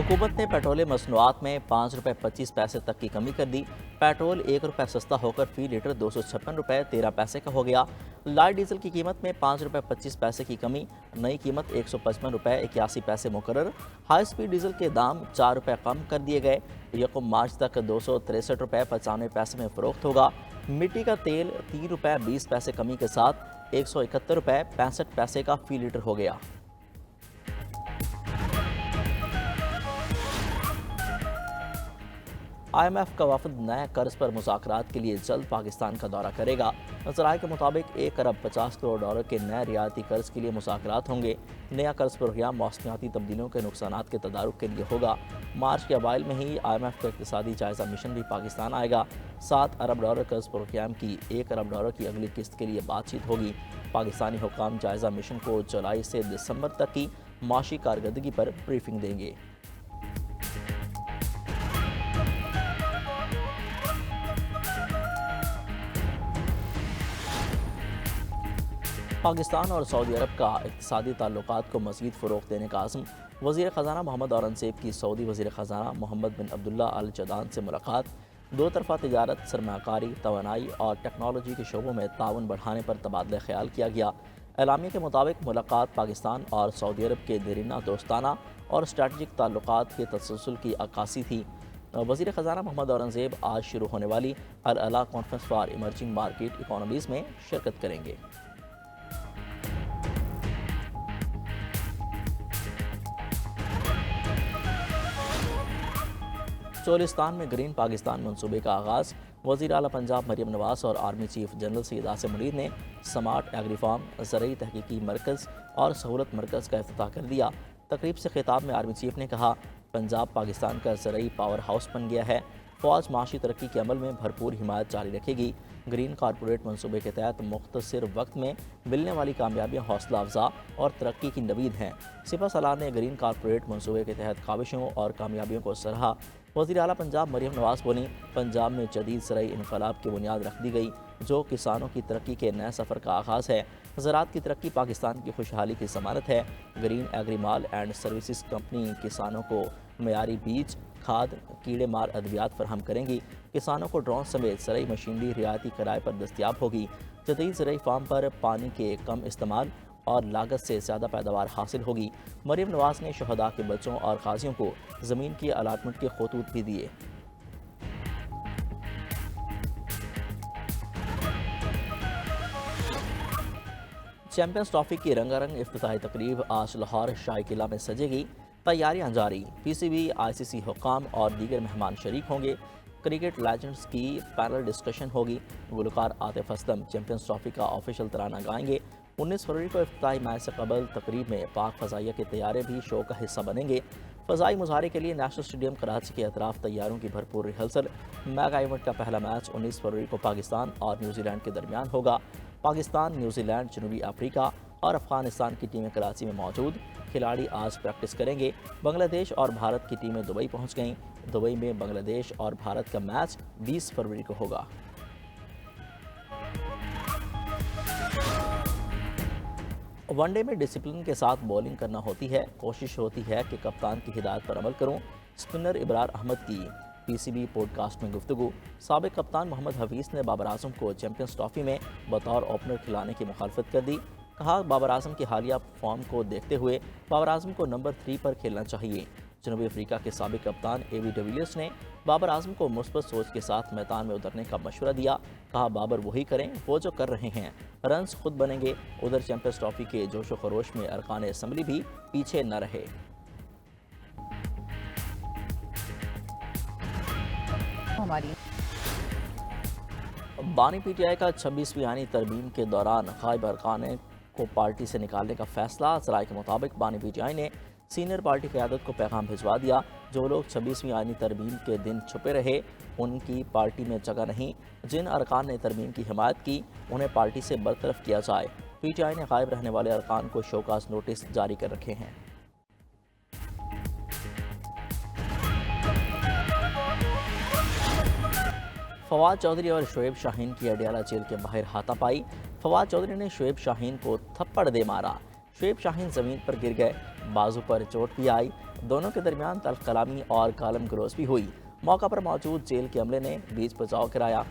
हुकूमत ने पेट्रोलियम मसनूआत में ₹5.25 तक की कमी कर दी। पेट्रोल ₹1 सस्ता होकर फी लीटर ₹256.13 का हो गया। लाइट डीजल की कीमत में ₹5.25 की कमी, नई कीमत ₹155.81 मुकर्रर। हाई स्पीड डीजल के दाम ₹4 कम कर दिए गए। 1 मार्च तक ₹263.95 में फरोख्त होगा। मिट्टी का तेल ₹3.20 कमी के साथ ₹171.65 का फी लीटर हो गया। IMF का वफद नए कर्ज पर मुज़ाकरात के लिए जल्द पाकिस्तान का दौरा करेगा। ज़राए के मुताबिक $1 अरब 50 करोड़ के नए रियायती कर्ज के लिए मुज़ाकरात होंगे। नया कर्ज प्रोग्राम मौसमियाती तब्दीलियों के नुकसानात के तदारुक के लिए होगा। मार्च के अवाइल में ही IMF का इक़्तिसादी जायज़ा मिशन भी पाकिस्तान आएगा। $7 अरब कर्ज प्रोग्राम की $1 अरब की अगली किस्त के लिए बातचीत होगी। पाकिस्तानी हुकाम जायज़ा मिशन को जुलाई से दिसंबर तक की माशी कारकर्दगी पर ब्रीफिंग देंगे। पाकिस्तान और सऊदी अरब का इक़्तिसादी ताल्लुकात को मज़ीद फ़रोग़ देने का आज़म। वज़ीर ख़ज़ाना मोहम्मद औरंगज़ेब की सऊदी वज़ीर ख़ज़ाना मोहम्मद बिन अब्दुल्ला अल जदान से मुलाकात। दो तरफ़ा तिजारत, सरमाकारी, तवानाई और टेक्नोलॉजी के शोबों में ताउन बढ़ाने पर तबादला ख्याल किया गया। एलामिया के मुताबिक मुलाकात पाकिस्तान और सऊदी अरब के देरीना दोस्ताना और स्ट्रैटेजिक ताल्लुकात के तसलसल की अक्कासी थी। वज़ीर ख़ज़ाना मोहम्मद औरंगज़ेब आज शुरू होने वाली अल अला conference for emerging market economies में शिरकत करेंगे। चोलिस्तान में ग्रीन पाकिस्तान मंसूबे का आगाज़। वज़ीर आला पंजाब मरियम नवाज़ और army chief general Syed Asim Munir ने स्मार्ट एग्री फार्म, ज़रई तहकीकी मरकज़ और सहूलत मरकज़ का इफ्तिताह कर दिया। तकरीब से खिताब में आर्मी चीफ ने कहा, पंजाब पाकिस्तान का ज़रई पावर हाउस बन गया है। फ़ौज माशी तरक्की के अमल में भरपूर हिमायत जारी रखेगी। ग्रीन कॉरपोरेट मंसूबे के तहत मुख्तसर वक्त में मिलने वाली कामयाबियाँ हौसला अफजा और तरक्की की नवीद हैं। सिपह सलार ने ग्रीन कॉरपोरेट मंसूबे के तहत ख्वाबिशों और कामयाबियों को सराहा। वज़ीर आला पंजाब मरियम नवाज़ बोली, पंजाब में जदीद ज़रई इनकलाब की बुनियाद रख दी गई, जो किसानों की तरक्की के नए सफ़र का आगाज़ है। ज़राअत की तरक्की पाकिस्तान की खुशहाली की ज़मानत है। Green Agri Mall and Services Company किसानों को मयारी बीज, खाद, कीड़े मार अद्वियात फराहम करेंगी। किसानों को ड्रोन समेत ज़रई मशीनरी रियायती किराए पर दस्तियाब होगी। जदीद ज़रई फार्म पर पानी के कम इस्तेमाल और लागत से ज़्यादा पैदावार हासिल होगी। मरियम नवाज़ ने शहदा के बच्चों और गाजियों को ज़मीन की अलाटमेंट के खतूत भी दिए। चैंपियंस ट्रॉफी की रंगारंग इफ्तिताही तकरीब आज लाहौर शाही किला में सजेगी। तैयारियां जारी। PCB, ICC हुक्काम और दीगर मेहमान शरीक होंगे। क्रिकेट लेजेंड्स की पैनल डिस्कशन होगी। गुलकार आतिफ असलम चैंपियंस ट्रॉफी का ऑफिशियल तराना गाएंगे। 19 फरवरी को इफ्तिताही मैच से कबल तकरीब में पाक फ़ज़ाइया के तैयारे भी शो का हिस्सा बनेंगे। फ़ज़ाई मुजाहरे के लिए नेशनल स्टेडियम कराची के अतराफ तैयारों की भरपूर रिहर्सल। मेगा इवेंट का पहला मैच 19 फरवरी को पाकिस्तान और न्यूजीलैंड के दरमियान होगा। पाकिस्तान, न्यूजीलैंड, जनूबी अफ्रीका और अफगानिस्तान की टीमें कराची में मौजूद। खिलाड़ी आज प्रैक्टिस करेंगे। बांग्लादेश और भारत की टीमें दुबई पहुंच गईं। दुबई में बांग्लादेश और भारत का मैच 20 फरवरी को होगा। वनडे में डिसिप्लिन के साथ बॉलिंग करना होती है। कोशिश होती है कि कप्तान की हिदायत पर अमल करूं। स्पिनर इब्रार अहमद की PCB पॉडकास्ट में गुफ्तगू। साबिक कप्तान मोहम्मद हफीज़ ने बाबर आजम को चैंपियंस ट्रॉफी में बतौर ओपनर खिलाने की मुखालफत कर दी। कहा, बाबर आजम की हालिया फॉर्म को देखते हुए बाबर आजम को नंबर 3 पर खेलना चाहिए। जनूबी अफ्रीका के साबिक कप्तान AB डिविलियर्स ने बाबर आजम को मुस्बत सोच के साथ मैदान में उतरने का मशवरा दिया। कहा, बाबर वही करें वो जो कर रहे हैं, रन्स खुद बनेंगे। उधर चैंपियंस ट्रॉफी के जोशो खरोश में अरकान असम्बली भी पीछे न रहे। हमारी बानी PTI का 26वीं आईनी तरमीम के दौरान गायब अरकान को पार्टी से निकालने का फैसला। ज़राए के मुताबिक बानी PTI ने सीनियर पार्टी क़यादत को पैगाम भिजवा दिया। जो लोग 26वीं आईनी तरमीम के दिन छुपे रहे, उनकी पार्टी में जगह नहीं। जिन अरकान ने तरमीम की हिमायत की, उन्हें पार्टी से बरतरफ किया जाए। PTI ने गायब रहने वाले अरकान को शोकास नोटिस जारी कर रखे हैं। फवाद चौधरी और शोएब शाहीन की अडियाला जेल के बाहर हाथापाई। फवाद चौधरी ने शोएब शाहीन को थप्पड़ दे मारा। شعیب شاہین زمین پر گر گئے، بازو پر چوٹ بھی آئی، دونوں کے درمیان تلخ کلامی اور گالم گلوچ بھی ہوئی۔ موقع پر موجود جیل کے عملے نے بیچ بچاؤ کرایا۔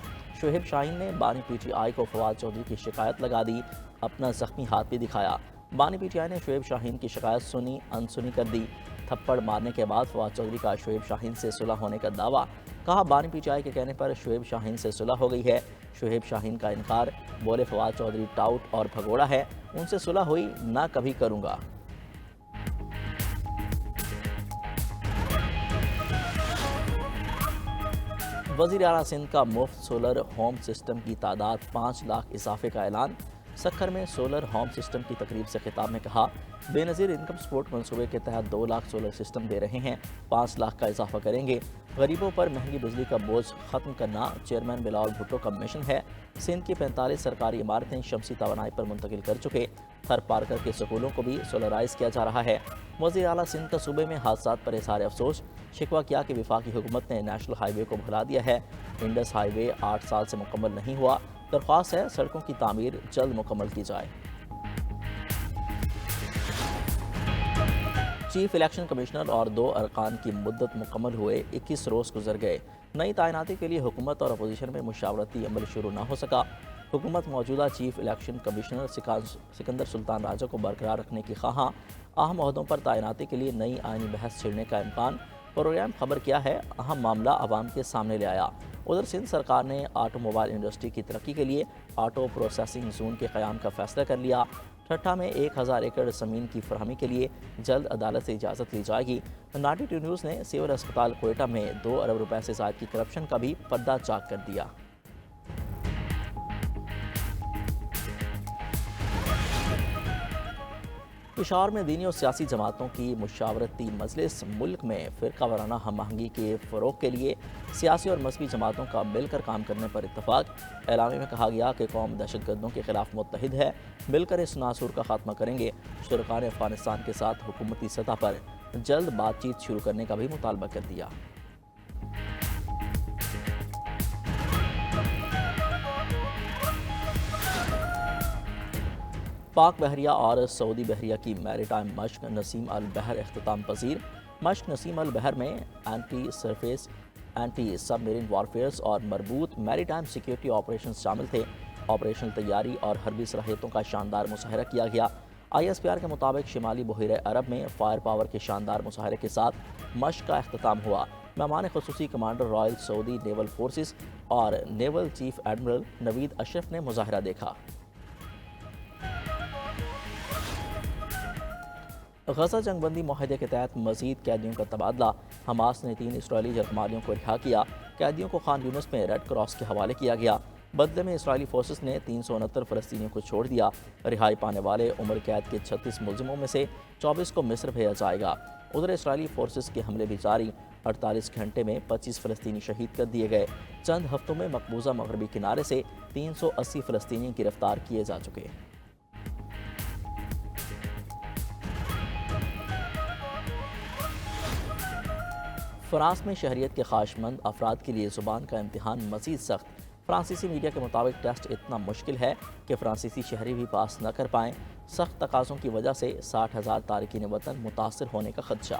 شعیب شاہین نے بانی پی ٹی آئی کو فواد چودھری کی شکایت لگا دی، اپنا زخمی ہاتھ بھی دکھایا۔ بانی پی ٹی آئی نے شعیب شاہین کی شکایت سنی انسنی کر دی۔ تھپڑ مارنے کے بعد فواد چودھری کا شعیب شاہین سے صلح ہونے کا دعویٰ، کہا بانی پی ٹی آئی کے کہنے پر شعیب شاہین سے صلح ہو گئی ہے۔ شعیب شاہین کا انکار، بولے فواد چودھری ٹاؤٹ اور بھگوڑا ہے، ان سے صلح ہوئی نہ کبھی کروں گا۔ وزیر اعلیٰ سندھ کا مفت سولر ہوم سسٹم کی تعداد 5 لاکھ اضافے کا اعلان۔ سکھر میں سولر ہوم سسٹم کی تقریب سے خطاب میں کہا، بے نظیر انکم سپورٹ منصوبے کے تحت 2 لاکھ سولر سسٹم دے رہے ہیں، 5 لاکھ کا اضافہ کریں گے۔ غریبوں پر مہنگی بجلی کا بوجھ ختم کرنا چیئرمین بلاول بھٹو کا مشن ہے۔ سندھ کی 45 سرکاری عمارتیں شمسی توانائی پر منتقل کر چکے، تھر پارکر کے سکولوں کو بھی سولرائز کیا جا رہا ہے۔ وزیر اعلیٰ سندھ کا صوبے میں حادثات پر اظہار افسوس، شکوہ کیا کہ وفاقی حکومت نے نیشنل ہائی وے کو بھلا دیا ہے، انڈس ہائی وے 8 سال سے مکمل نہیں ہوا، درخواست ہے سڑکوں کی تعمیر جلد مکمل کی جائے۔ چیف الیکشن کمشنر اور 2 ارکان کی مدت مکمل ہوئے 21 روز گزر گئے، نئی تعیناتی کے لیے حکومت اور اپوزیشن میں مشاورتی عمل شروع نہ ہو سکا۔ حکومت موجودہ چیف الیکشن کمشنر سکندر سلطان راجہ کو برقرار رکھنے کی خواہاں، اہم عہدوں پر تعیناتی کے لیے نئی آئینی بحث چھڑنے کا امکان۔ پروگرام خبر کیا ہے اہم معاملہ عوام کے سامنے لے آیا۔ ادھر سندھ سرکار نے آٹو موبائل انڈسٹری کی ترقی کے لیے آٹو پروسیسنگ زون کے قیام کا فیصلہ کر لیا۔ ٹھٹھہ میں 1000 ایکڑ زمین کی فراہمی کے لیے جلد عدالت سے اجازت لی جائے گی۔ 92 نیوز نے سول اسپتال کوئٹہ میں 2 ارب روپے سے زائد کی کرپشن کا بھی پردہ چاک کر دیا۔ پشاور میں دینی اور سیاسی جماعتوں کی مشاورتی مجلس، ملک میں فرقہ وارانہ ہم آہنگی کے فروغ کے لیے سیاسی اور مذہبی جماعتوں کا مل کر کام کرنے پر اتفاق۔ اعلامیہ میں کہا گیا کہ قوم دہشت گردوں کے خلاف متحد ہے، مل کر اس ناسور کا خاتمہ کریں گے۔ شرکاء نے افغانستان کے ساتھ حکومتی سطح پر جلد بات چیت شروع کرنے کا بھی مطالبہ کر دیا۔ پاک بحریہ اور سعودی بحریہ کی میری ٹائم مشق نسیم البحر اختتام پذیر۔ مشق نسیم البحر میں اینٹی سرفیس، اینٹی سب میرین وارفیئرز اور مربوط میری ٹائم سیکیورٹی آپریشنز شامل تھے۔ آپریشنل تیاری اور حربی صلاحیتوں کا شاندار مظاہرہ کیا گیا۔ ISPR کے مطابق شمالی بحیرہ عرب میں فائر پاور کے شاندار مظاہرے کے ساتھ مشق کا اختتام ہوا۔ مہمان خصوصی کمانڈر رائل سعودی نیول فورسز اور نیول چیف ایڈمرل نوید اشرف نے مظاہرہ دیکھا۔ غزہ جنگ بندی معاہدے کے تحت مزید قیدیوں کا تبادلہ، حماس نے 3 اسرائیلی جرگمالیوں کو رہا کیا۔ قیدیوں کو خان یونس میں ریڈ کراس کے حوالے کیا گیا۔ بدلے میں اسرائیلی فورسز نے 369 فلسطینیوں کو چھوڑ دیا۔ رہائی پانے والے عمر قید کے 36 ملزموں میں سے 24 کو مصر بھیجا جائے گا۔ ادھر اسرائیلی فورسز کے حملے بھی جاری، 48 گھنٹے میں 25 فلسطینی شہید کر دیے گئے۔ چند ہفتوں میں مقبوضہ مغربی کنارے سے 380 فلسطینی گرفتار کیے جا چکے۔ فرانس میں شہریت کے خواہش مند افراد کے لیے زبان کا امتحان مزید سخت۔ فرانسیسی میڈیا کے مطابق ٹیسٹ اتنا مشکل ہے کہ فرانسیسی شہری بھی پاس نہ کر پائیں۔ سخت تقاضوں کی وجہ سے 60,000 تارکین وطن متاثر ہونے کا خدشہ۔